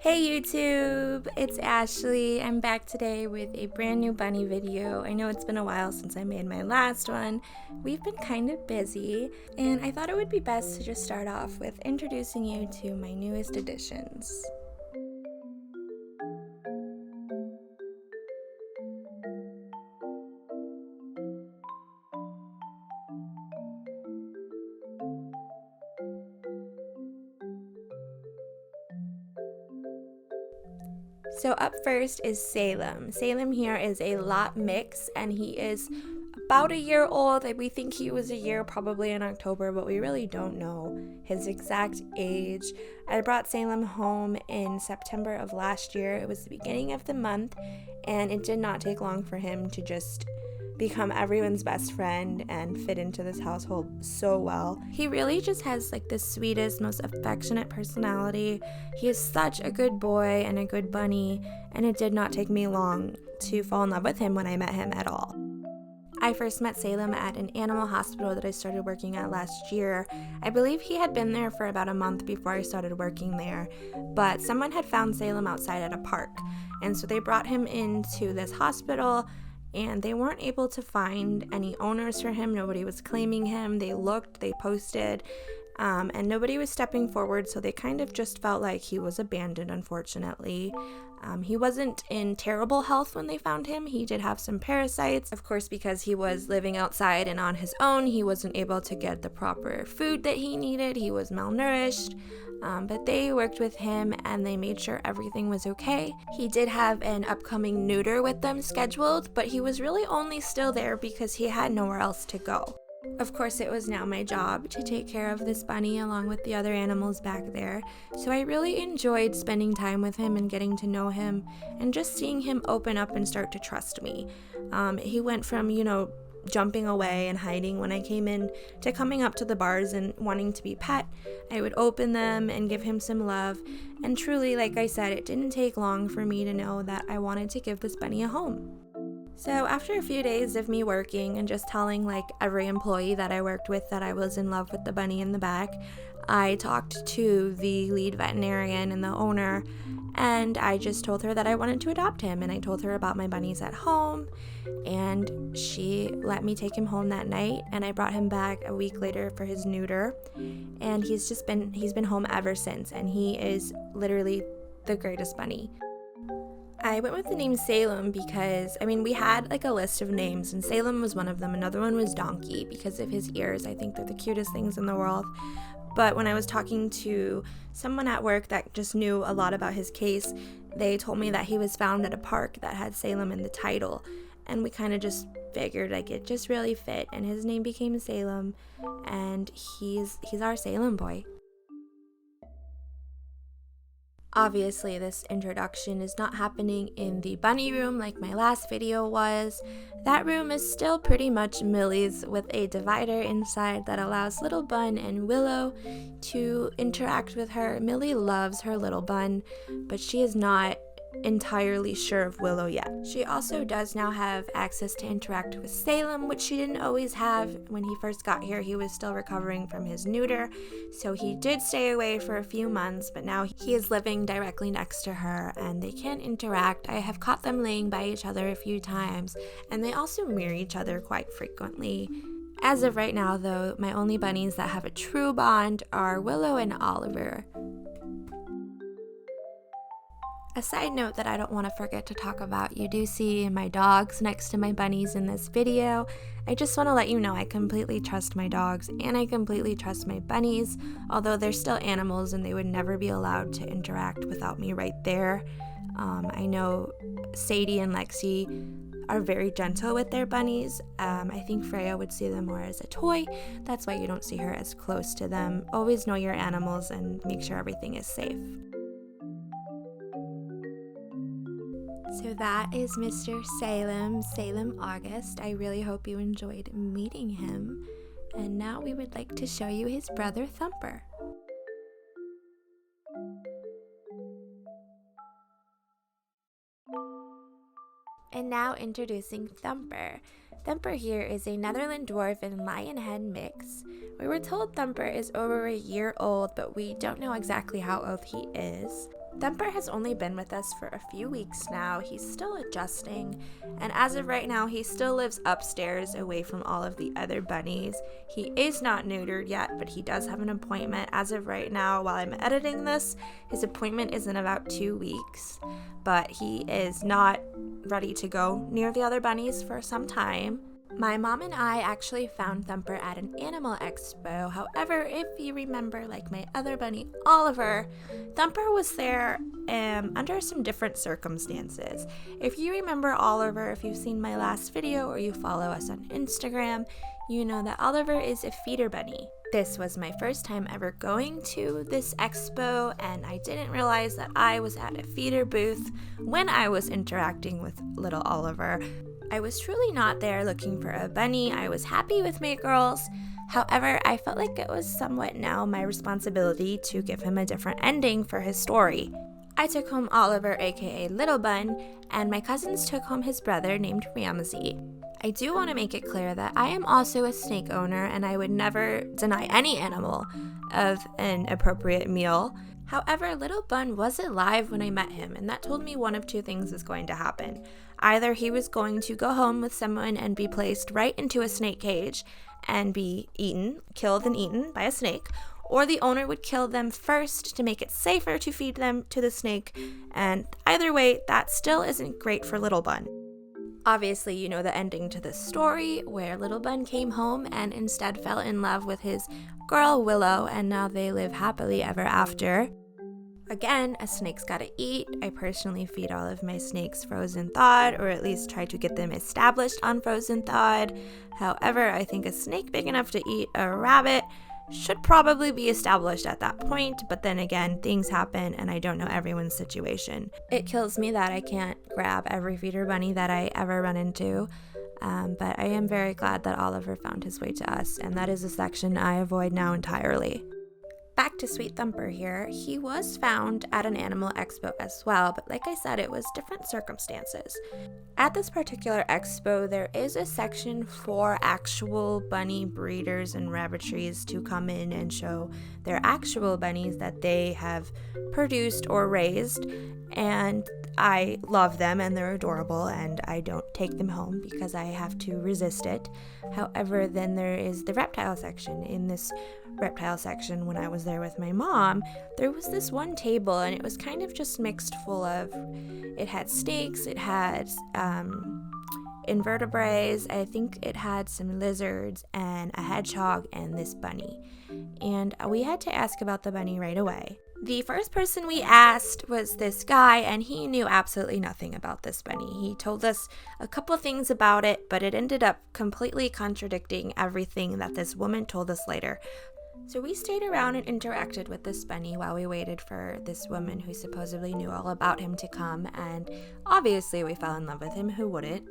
Hey YouTube, it's Ashley. I'm back today with a brand new bunny video. I know it's been a while since I made my last one. We've been kind of busy, and I thought it would be best to just start off with introducing you to my newest additions. So up first is Salem. Salem here is a lot mix, and he is about a year old. We think he was a year probably in October, but we really don't know his exact age. I brought Salem home in September of last year. It was the beginning of the month, and it did not take long for him to just become everyone's best friend and fit into this household so well. He really just has like the sweetest, most affectionate personality. He is such a good boy and a good bunny, and it did not take me long to fall in love with him when I met him at all. I first met Salem at an animal hospital that I started working at last year. I believe he had been there for about a month before I started working there, but someone had found Salem outside at a park, and so they brought him into this hospital, and they weren't able to find any owners for him. Nobody was claiming him. They looked, they posted, and nobody was stepping forward, so they kind of just felt like he was abandoned, unfortunately. He wasn't in terrible health when they found him. He did have some parasites. Of course, because he was living outside and on his own, he wasn't able to get the proper food that he needed. He was malnourished. But they worked with him and they made sure everything was okay. He did have an upcoming neuter with them scheduled, but he was really only still there because he had nowhere else to go. Of course, it was now my job to take care of this bunny along with the other animals back there, so I really enjoyed spending time with him and getting to know him and just seeing him open up and start to trust me. He went from, jumping away and hiding when I came in to coming up to the bars and wanting to be pet. I would open them and give him some love, and truly, like I said, it didn't take long for me to know that I wanted to give this bunny a home. So after a few days of me working and just telling like every employee that I worked with that I was in love with the bunny in the back, I talked to the lead veterinarian and the owner, and I just told her that I wanted to adopt him, and I told her about my bunnies at home, and she let me take him home that night, and I brought him back a week later for his neuter, and he's been home ever since, and he is literally the greatest bunny. I went with the name Salem because, we had like a list of names, and Salem was one of them. Another one was Donkey because of his ears. I think they're the cutest things in the world. But when I was talking to someone at work that just knew a lot about his case, they told me that he was found at a park that had Salem in the title. And we kind of just figured like it just really fit, and his name became Salem, and he's our Salem boy. Obviously, this introduction is not happening in the bunny room like my last video was. That room is still pretty much Millie's with a divider inside that allows Little Bun and Willow to interact with her. Millie loves her Little Bun, but she is not entirely sure of Willow yet. She also does now have access to interact with Salem, which she didn't always have. When he first got here, he was still recovering from his neuter, so he did stay away for a few months, but now he is living directly next to her and they can interact. I have caught them laying by each other a few times, and they also mirror each other quite frequently. As of right now, though, my only bunnies that have a true bond are Willow and Oliver. A side note that I don't want to forget to talk about, you do see my dogs next to my bunnies in this video. I just want to let you know I completely trust my dogs and I completely trust my bunnies, although they're still animals and they would never be allowed to interact without me right there. I know Sadie and Lexi are very gentle with their bunnies. I think Freya would see them more as a toy. That's why you don't see her as close to them. Always know your animals and make sure everything is safe. So that is Mr. Salem August. I really hope you enjoyed meeting him. And now we would like to show you his brother Thumper. And now introducing Thumper. Thumper here is a Netherland dwarf and lionhead mix. We were told Thumper is over a year old, but we don't know exactly how old he is. Thumper has only been with us for a few weeks now. He's still adjusting, and as of right now, he still lives upstairs away from all of the other bunnies. He is not neutered yet, but he does have an appointment. As of right now, while I'm editing this, his appointment is in about 2 weeks, but he is not ready to go near the other bunnies for some time. My mom and I actually found Thumper at an animal expo. However, if you remember, like my other bunny, Oliver, Thumper was there under some different circumstances. If you remember Oliver, if you've seen my last video or you follow us on Instagram, you know that Oliver is a feeder bunny. This was my first time ever going to this expo, and I didn't realize that I was at a feeder booth when I was interacting with little Oliver. I was truly not there looking for a bunny. I was happy with my girls. However, I felt like it was somewhat now my responsibility to give him a different ending for his story. I took home Oliver, aka Little Bun, and my cousins took home his brother named Ramsey. I do want to make it clear that I am also a snake owner, and I would never deny any animal of an appropriate meal. However, Little Bun was alive when I met him, and that told me one of two things was going to happen. Either he was going to go home with someone and be placed right into a snake cage and be killed and eaten by a snake, or the owner would kill them first to make it safer to feed them to the snake, and either way, that still isn't great for Little Bun. Obviously, you know the ending to this story, where Little Bun came home and instead fell in love with his girl Willow, and now they live happily ever after. Again, a snake's gotta eat. I personally feed all of my snakes frozen thawed, or at least try to get them established on frozen thawed. However, I think a snake big enough to eat a rabbit should probably be established at that point, but then again, things happen and I don't know everyone's situation. It kills me that I can't grab every feeder bunny that I ever run into, but I am very glad that Oliver found his way to us, and that is a section I avoid now entirely. Back to Sweet Thumper here. He was found at an animal expo as well, but like I said, it was different circumstances. At this particular expo, there is a section for actual bunny breeders and rabbitries to come in and show their actual bunnies that they have produced or raised, and I love them and they're adorable, and I don't take them home because I have to resist it. However, then there is the reptile section. In this reptile section, when I was there with my mom, there was this one table and it was kind of just mixed full of, it had snakes, it had invertebrates, I think it had some lizards and a hedgehog and this bunny. And we had to ask about the bunny right away. The first person we asked was this guy, and he knew absolutely nothing about this bunny. He told us a couple things about it, but it ended up completely contradicting everything that this woman told us later. So we stayed around and interacted with this bunny while we waited for this woman who supposedly knew all about him to come, and obviously we fell in love with him, who wouldn't?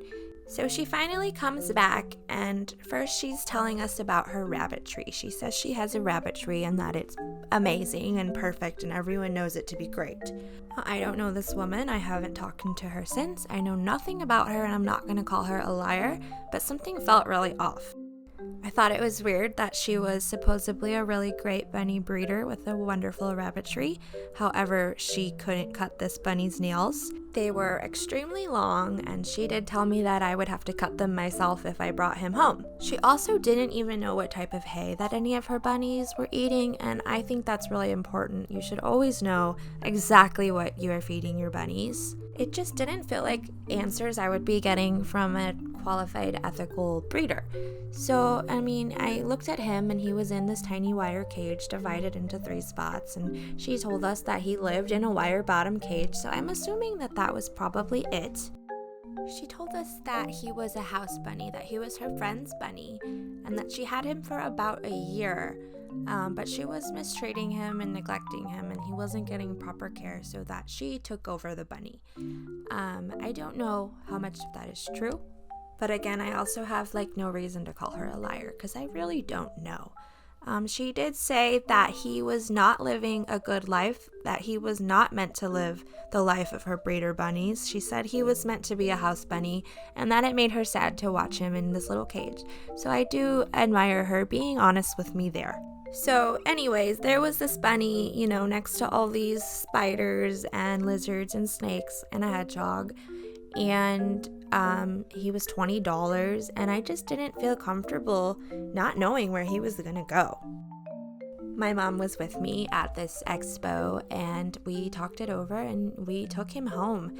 So she finally comes back, and first she's telling us about her rabbit tree. She says she has a rabbit tree and that it's amazing and perfect and everyone knows it to be great. I don't know this woman. I haven't talked to her since. I know nothing about her, and I'm not going to call her a liar, but something felt really off. I thought it was weird that she was supposedly a really great bunny breeder with a wonderful rabbitry. However, she couldn't cut this bunny's nails. They were extremely long, and she did tell me that I would have to cut them myself if I brought him home. She also didn't even know what type of hay that any of her bunnies were eating, and I think that's really important. You should always know exactly what you are feeding your bunnies. It just didn't feel like answers I would be getting from a qualified ethical breeder. So, I looked at him and he was in this tiny wire cage divided into 3 spots, and she told us that he lived in a wire bottom cage, so I'm assuming that that was probably it. She told us that he was a house bunny, that he was her friend's bunny, and that she had him for about a year. But she was mistreating him and neglecting him, and he wasn't getting proper care, so that she took over the bunny. I don't know how much of that is true, but again, I also have no reason to call her a liar because I really don't know. She did say that he was not living a good life, that he was not meant to live the life of her breeder bunnies. She said he was meant to be a house bunny, and that it made her sad to watch him in this little cage. So I do admire her being honest with me there. So anyways, there was this bunny, next to all these spiders and lizards and snakes and a hedgehog. And he was $20, and I just didn't feel comfortable not knowing where he was gonna go. My mom was with me at this expo, and we talked it over and we took him home.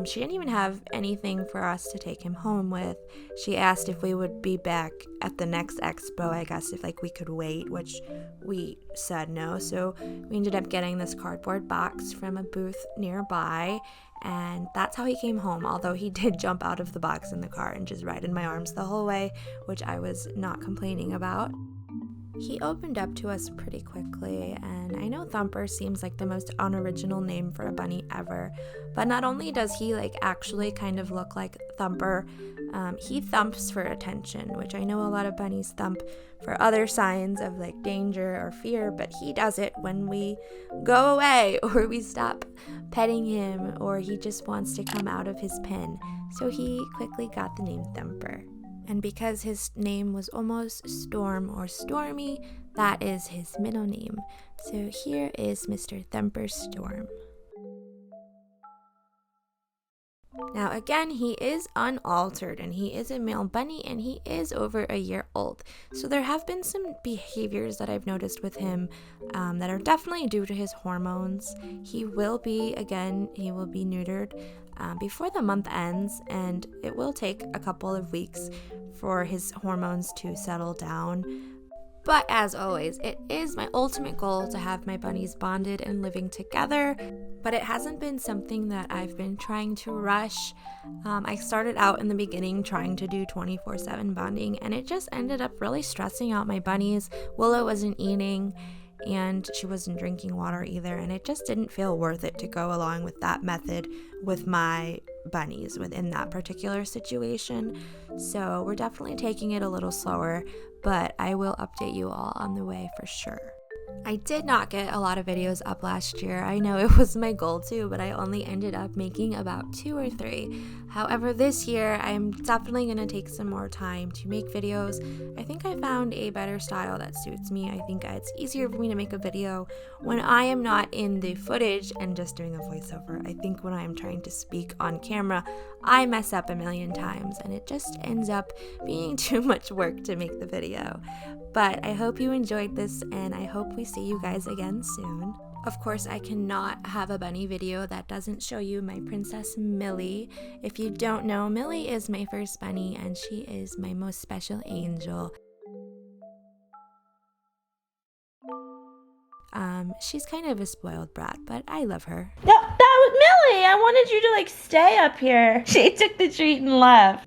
She didn't even have anything for us to take him home with. She asked if we would be back at the next expo, I guess, if we could wait, which we said no. So we ended up getting this cardboard box from a booth nearby, and that's how he came home, although he did jump out of the box in the car and just ride in my arms the whole way, which I was not complaining about. He opened up to us pretty quickly, and I know Thumper seems like the most unoriginal name for a bunny ever, but not only does he actually kind of look like Thumper, he thumps for attention, which I know a lot of bunnies thump for other signs of danger or fear, but he does it when we go away or we stop petting him or he just wants to come out of his pen. So he quickly got the name Thumper. And because his name was almost Storm or Stormy, that is his middle name. So here is Mr. Thumper Storm. Now again, he is unaltered and he is a male bunny and he is over a year old. So there have been some behaviors that I've noticed with him that are definitely due to his hormones. He will be neutered before the month ends, and it will take a couple of weeks for his hormones to settle down. But as always, it is my ultimate goal to have my bunnies bonded and living together, but it hasn't been something that I've been trying to rush. I started out in the beginning trying to do 24/7 bonding, and it just ended up really stressing out my bunnies. Willow wasn't eating, and she wasn't drinking water either, and it just didn't feel worth it to go along with that method with my bunnies within that particular situation. So we're definitely taking it a little slower, but I will update you all on the way for sure. I did not get a lot of videos up last year. I know it was my goal too, but I only ended up making about 2 or 3. However, this year I'm definitely going to take some more time to make videos. I think I found a better style that suits me. I think it's easier for me to make a video when I am not in the footage and just doing a voiceover. I think when I am trying to speak on camera, I mess up a million times and it just ends up being too much work to make the video. But I hope you enjoyed this, and I hope we see you guys again soon. Of course, I cannot have a bunny video that doesn't show you my princess Millie. If you don't know, Millie is my first bunny, and she is my most special angel. She's kind of a spoiled brat, but I love her. That was Millie! I wanted you to stay up here. She took the treat and left.